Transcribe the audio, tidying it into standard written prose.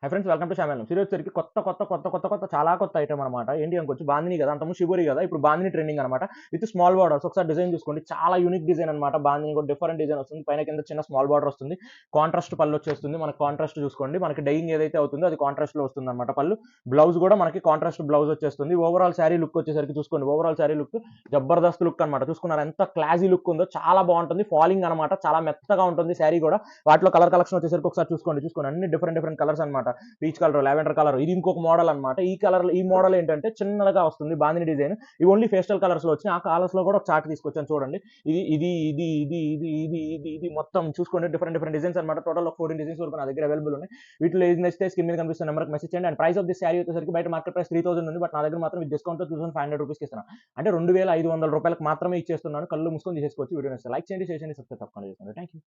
Hi friends welcome to channel. Serious వచ్చరికి కొత్త చాలా కొత్త ఐటమ్ అనమాట. ఏంటి అనుకోవచ్చు, బాందిని కదా, అంతము షిబోరి కదా, ఇప్పుడు బాందిని ట్రెండింగ్ అనమాట. With small borders. ఒకసారి డిజైన్ చూసుకోండి, చాలా యూనిక్ డిజైన్ అనమాట. బాందిని కూడా డిఫరెంట్ డిజైన్ వస్తుంది, పైన కింద చిన్న స్మాల్ బార్డర్ వస్తుంది, కాంట్రాస్ట్ పళ్ళు వచ్చేస్తుంది. మనకి కాంట్రాస్ట్ చూసుకోండి, మనకి డైయింగ్ ఏదైతే అవుతుందో అది కాంట్రాస్ట్ లో వస్తుంది అనమాట. పళ్ళు బ్లౌజ్ కూడా మనకి కాంట్రాస్ట్ బ్లౌజ్ వచ్చేస్తుంది. ఓవరాల్ శారీ లుక్ వచ్చేసరికి చూసుకోండి, overall sari look Jabardasth look అనమాట. చూసుకున్నారు ఎంత క్లాసీ లుక్ ఉందో, చాలా బాగుంటుంది. ఫాలింగ్ అనమాట, చాలా మెత్తగా ఉంటుంది శారీ కూడా. వాటిలో కలర్ కలెక్షన్ వచ్చేసరికి ఒకసారి చూసుకోండి అన్ని డిఫరెంట్ కలర్స్ అనమాట. పీచ్ కలర్, లావెండర్ కలర్, ఇది ఇంకొక మోడల్ అనమాట. ఈ మోడల్ ఏంటంటే చిన్నగా వస్తుంది బాందిని డిజైన్. ఇవి ఓన్లీ ఫేస్టల్ కలర్స్ లో వచ్చినాయి. ఆ కలర్స్ లో కూడా ఒక చార్ట్ తీసుకొచ్చాను చూడండి. ఇది మొత్తం చూసుకోండి, డిఫరెంట్ డిజైన్స్ అనమాట. టోటల్ 14 డిజైన్స్ వరకు నా దగ్గర అవైలబుల్ ఉన్నాయి. వీటిలో ఏది నచ్చితే స్క్రీన్ మీద కనిపిస్తున్న నెంబర్కి మెసేజ్ చేయండి. And price of this sari వచ్చేసరికి బయట మార్కెట్ ప్రైస్ 3000 ఉంది, బట్ నా దగ్గర మాత్రం విత్ డిస్కౌంట్ 2500 రూపీస్కి ఇస్తున్నాను. అంటే 2500 రూపాయలకు మాత్రమే ఇచ్చేస్తున్నాను. కళ్ళు మూసుకొని తీసేసుకోవచ్చు. వీడియో నచ్చితే లైక్ చేయండి, షేర్ చేయండి, సబ్స్క్రైబ్ తప్పకుండా చేసుకోండి. Thank you.